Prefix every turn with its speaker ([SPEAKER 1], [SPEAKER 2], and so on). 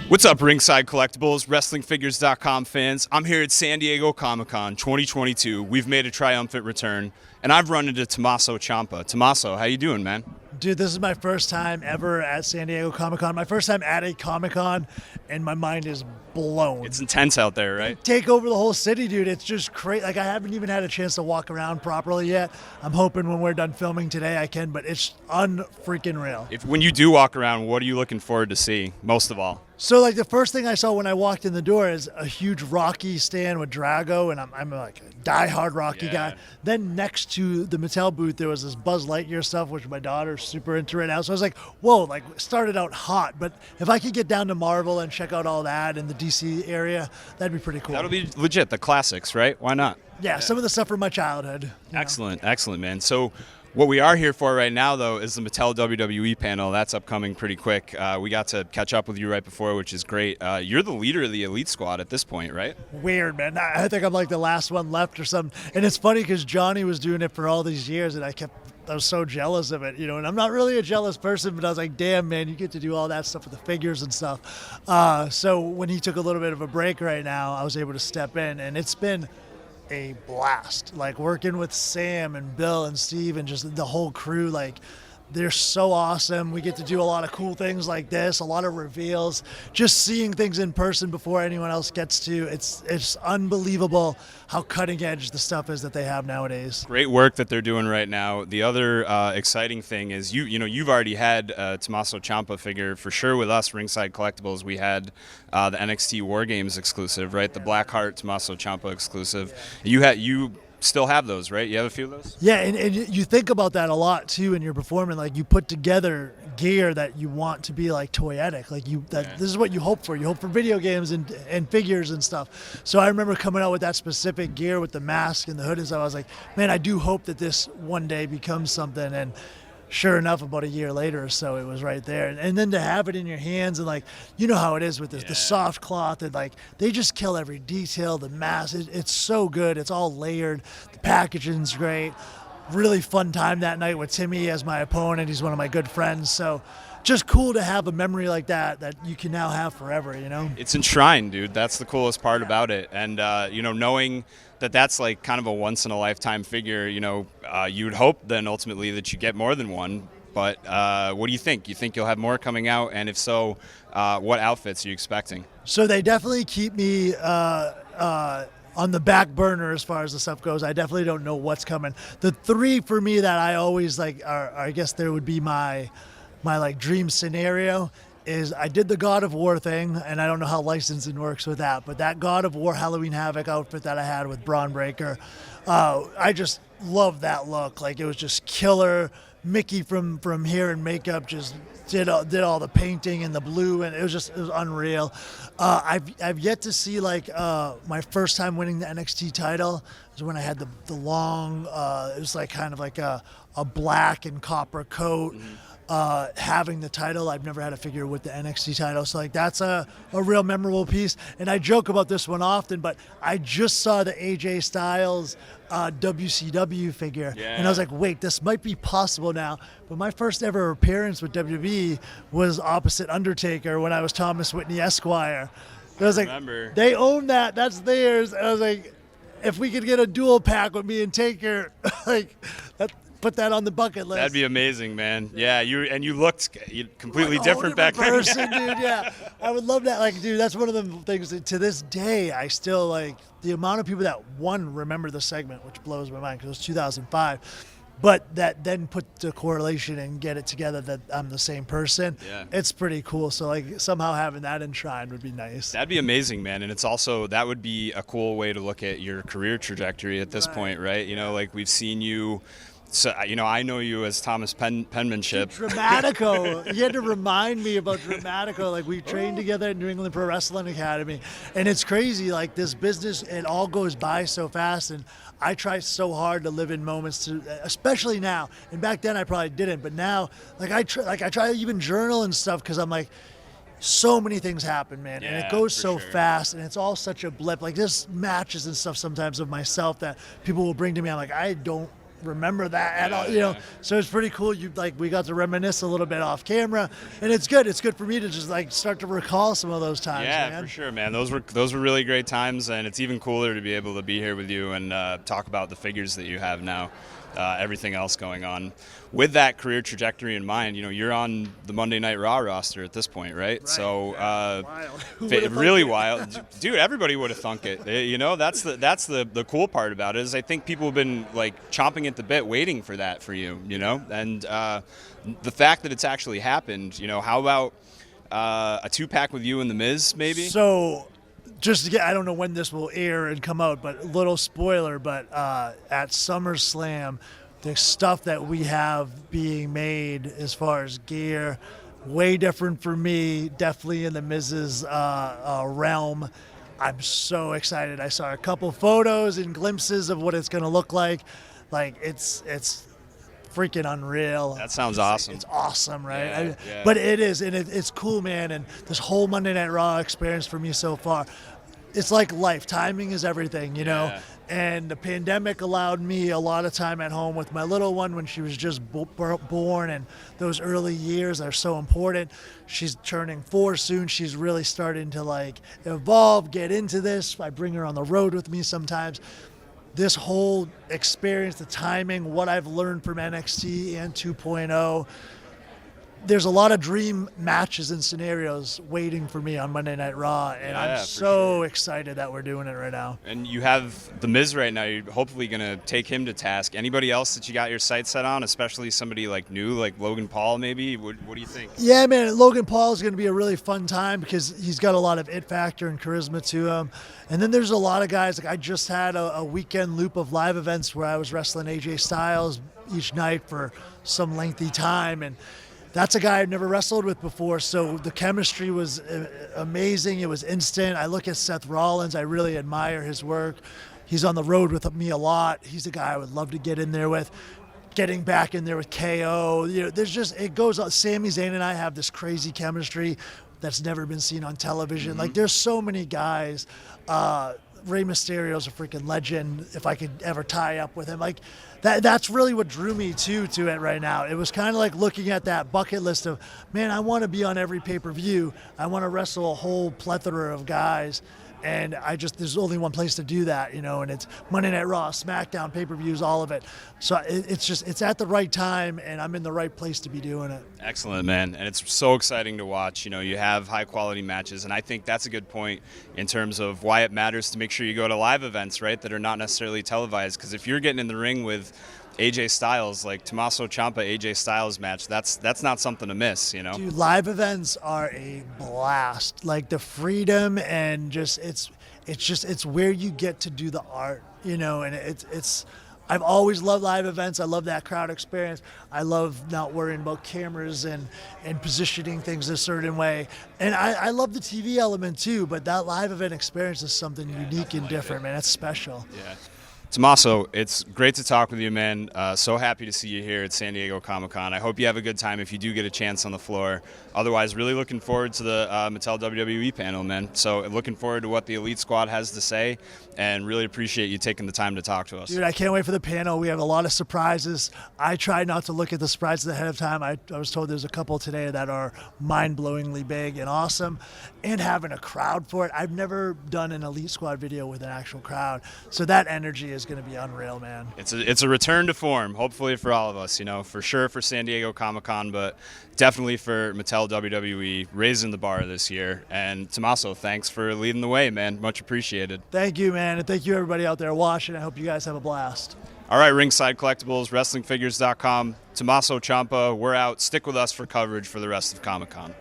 [SPEAKER 1] What's up, Ringside Collectibles, WrestlingFigures.com fans? I'm here at San Diego Comic-Con 2022. We've made a triumphant return, and I've run into Tommaso Ciampa. Tommaso, how you doing, man?
[SPEAKER 2] Dude, this is my first time ever at San Diego Comic-Con. My first time at a Comic-Con, and my mind is blown.
[SPEAKER 1] It's intense out there, right?
[SPEAKER 2] Take over the whole city, dude. It's just crazy. Like, I haven't even had a chance to walk around properly yet. I'm hoping when we're done filming today I can, but it's unfreaking real.
[SPEAKER 1] When you do walk around, what are you looking forward to see, most of all?
[SPEAKER 2] So, like, the first thing I saw when I walked in the door is a huge Rocky stand with Drago, and I'm like a diehard Rocky guy. Then next to the Mattel booth, there was this Buzz Lightyear stuff, which my daughter's super into right now. So I was like, whoa, like, started out hot. But if I could get down to Marvel and check out all that in the DC area, that'd be pretty cool.
[SPEAKER 1] That'll be legit, the classics, right? Why not?
[SPEAKER 2] Yeah, some of the stuff from my childhood.
[SPEAKER 1] Excellent, excellent, man. So what we are here for right now, though, is the Mattel WWE panel. That's upcoming pretty quick. We got to catch up with you right before, which is great. You're the leader of the Elite Squad at this point, right?
[SPEAKER 2] Weird, man. I think I'm like the last one left or something. And it's funny because Johnny was doing it for all these years, and I was so jealous of it, you know, and I'm not really a jealous person, but I was like, damn, man, you get to do all that stuff with the figures and stuff. So when he took a little bit of a break right now, I was able to step in, and it's been a blast. Like, working with Sam and Bill and Steve and just the whole crew, like, they're so awesome. We get to do a lot of cool things like this, a lot of reveals, just seeing things in person before anyone else gets to. It's unbelievable how cutting edge the stuff is that they have nowadays.
[SPEAKER 1] Great work that they're doing right now. The other exciting thing is you've already had Tommaso Ciampa figure for sure with us, Ringside Collectibles. We had the NXT War Games exclusive, right? The Blackheart Tommaso Ciampa exclusive. You still have those, right? You have a few of those?
[SPEAKER 2] Yeah, and you think about that a lot too in your performance. Like, you put together gear that you want to be like toyetic. Like, this is what you hope for. You hope for video games and figures and stuff. So I remember coming out with that specific gear with the mask and the hood and stuff. I was like, man, I do hope that this one day becomes something. And sure enough, about a year later or so, it was right there. And then to have it in your hands, and like, you know how it is with the soft cloth, and like, they just kill every detail. The mask, it's so good. It's all layered. The packaging's great. Really fun time that night with Timmy as my opponent. He's one of my good friends. So just cool to have a memory like that you can now have forever, you know?
[SPEAKER 1] It's enshrined, dude. That's the coolest part about it. And, knowing that that's like kind of a once-in-a-lifetime figure, you'd hope then ultimately that you get more than one. But what do you think? You think you'll have more coming out? And if so, what outfits are you expecting?
[SPEAKER 2] So they definitely keep me on the back burner as far as the stuff goes. I definitely don't know what's coming. The three for me that I always like are, I guess there would be my like dream scenario is I did the God of War thing, and I don't know how licensing works with that, but that God of War Halloween Havoc outfit that I had with Braun Breaker, I just love that look. Like, it was just killer. Mickey from hair and makeup just did all the painting and the blue, and it was unreal. I've yet to see, like, my first time winning the NXT title was when I had the long, it was like kind of like a black and copper coat. Having the title. I've never had a figure with the NXT title, so like, that's a real memorable piece. And I joke about this one often, but I just saw the AJ Styles WCW figure, and I was like, wait, this might be possible now. But my first ever appearance with WWE was opposite Undertaker when I was Thomas Whitney Esquire. And I was like, they own that, that's theirs. And I was like, if we could get a dual pack with me and Taker, like, put that on the bucket list.
[SPEAKER 1] That'd be amazing, man. Yeah, you looked completely different back then.
[SPEAKER 2] Person, dude, yeah. I would love that. Like, dude, that's one of the things that to this day I still, like, the amount of people that remember the segment, which blows my mind because it was 2005, but that then put the correlation and get it together that I'm the same person. Yeah. It's pretty cool. So, like, somehow having that enshrined would be nice.
[SPEAKER 1] That'd be amazing, man. And it's also, that would be a cool way to look at your career trajectory at this point, right? Like, we've seen you. So, I know you as Thomas Penmanship.
[SPEAKER 2] Dramatico. You had to remind me about Dramatico. Like, we trained together at New England Pro Wrestling Academy. And it's crazy. Like, this business, it all goes by so fast. And I try so hard to live in moments, especially now. And back then I probably didn't. But now, I try to even journal and stuff because I'm like, so many things happen, man, and it goes so fast, and it's all such a blip. Like, there's matches and stuff sometimes of myself that people will bring to me. I'm like, I don't remember that at all,
[SPEAKER 1] Yeah.
[SPEAKER 2] So it's pretty cool. We got to reminisce a little bit off camera, and it's good. It's good for me to just like start to recall some of those times.
[SPEAKER 1] Yeah,
[SPEAKER 2] man.
[SPEAKER 1] for sure, man. Those were really great times, and it's even cooler to be able to be here with you and talk about the figures that you have now, everything else going on. With that career trajectory in mind, you're on the Monday Night Raw roster at this point, right? So
[SPEAKER 2] Wild. Who would've
[SPEAKER 1] really
[SPEAKER 2] thunk it?
[SPEAKER 1] wild, dude. Everybody would have thunk it. That's the cool part about it is I think people have been like chomping at the bit, waiting for that for you, and the fact that it's actually happened. How about a 2-pack with you and the Miz, maybe?
[SPEAKER 2] So, just to get, I don't know when this will air and come out, but little spoiler, but at SummerSlam, the stuff that we have being made as far as gear, way different for me, definitely in the Miz's realm. I'm so excited. I saw a couple photos and glimpses of what it's going to look like. Like, it's freaking unreal.
[SPEAKER 1] That sounds awesome.
[SPEAKER 2] It's awesome, right?
[SPEAKER 1] Yeah.
[SPEAKER 2] But it is, and it's cool, man. And this whole Monday Night Raw experience for me so far, it's like life. Timing is everything,
[SPEAKER 1] Yeah.
[SPEAKER 2] And the pandemic allowed me a lot of time at home with my little one when she was just born, and those early years are so important. She's turning 4 soon. She's really starting to like evolve, get into this. I bring her on the road with me sometimes. This whole experience, the timing, what I've learned from NXT and 2.0, there's a lot of dream matches and scenarios waiting for me on Monday Night Raw, and
[SPEAKER 1] Yeah,
[SPEAKER 2] I'm
[SPEAKER 1] for
[SPEAKER 2] so
[SPEAKER 1] sure.
[SPEAKER 2] excited that we're doing it right now.
[SPEAKER 1] And you have the Miz right now. You're hopefully going to take him to task. Anybody else that you got your sights set on, especially somebody like new, like Logan Paul maybe? What do you think?
[SPEAKER 2] Yeah, man, Logan Paul is going to be a really fun time because he's got a lot of it factor and charisma to him. And then there's a lot of guys. Like I just had a weekend loop of live events where I was wrestling AJ Styles each night for some lengthy time, and that's a guy I've never wrestled with before, so the chemistry was amazing. It was instant. I look at Seth Rollins. I really admire his work. He's on the road with me a lot. He's a guy I would love to get in there with. Getting back in there with KO. There's just, it goes on. Sami Zayn and I have this crazy chemistry that's never been seen on television. Like, there's so many guys. Rey Mysterio's a freaking legend. If I could ever tie up with him, like that's really what drew me to it right now. It was kind of like looking at that bucket list of, man, I want to be on every pay-per-view. I want to wrestle a whole plethora of guys. And there's only one place to do that, and it's Monday Night Raw, SmackDown, pay-per-views, all of it. So it's at the right time, and I'm in the right place to be doing it.
[SPEAKER 1] Excellent, man. And it's so exciting to watch. You have high-quality matches, and I think that's a good point in terms of why it matters to make sure you go to live events, right, that are not necessarily televised. Because if you're getting in the ring with AJ Styles, like Tommaso Ciampa, AJ Styles match, that's not something to miss,
[SPEAKER 2] Dude, live events are a blast. Like the freedom and just it's where you get to do the art, and it's I've always loved live events. I love that crowd experience. I love not worrying about cameras and positioning things a certain way. And I love the TV element too, but that live event experience is something unique and different, man. It's special.
[SPEAKER 1] Yeah. Tommaso, it's great to talk with you, man. So happy to see you here at San Diego Comic-Con. I hope you have a good time if you do get a chance on the floor. Otherwise, really looking forward to the Mattel WWE panel, man. So looking forward to what the Elite Squad has to say, and really appreciate you taking the time to talk to us.
[SPEAKER 2] Dude, I can't wait for the panel. We have a lot of surprises. I try not to look at the surprises ahead of time. I was told there's a couple today that are mind-blowingly big and awesome, and having a crowd for it. I've never done an Elite Squad video with an actual crowd, so that energy is going to be unreal, man.
[SPEAKER 1] It's a return to form, hopefully for all of us, for sure for San Diego Comic-Con, but definitely for Mattel WWE, raising the bar this year. And Tommaso, thanks for leading the way, man. Much appreciated.
[SPEAKER 2] Thank you, man, and thank you everybody out there watching. I hope you guys have a blast.
[SPEAKER 1] All right, Ringside Collectibles, WrestlingFigures.com, Tommaso Ciampa, we're out. Stick with us for coverage for the rest of Comic-Con.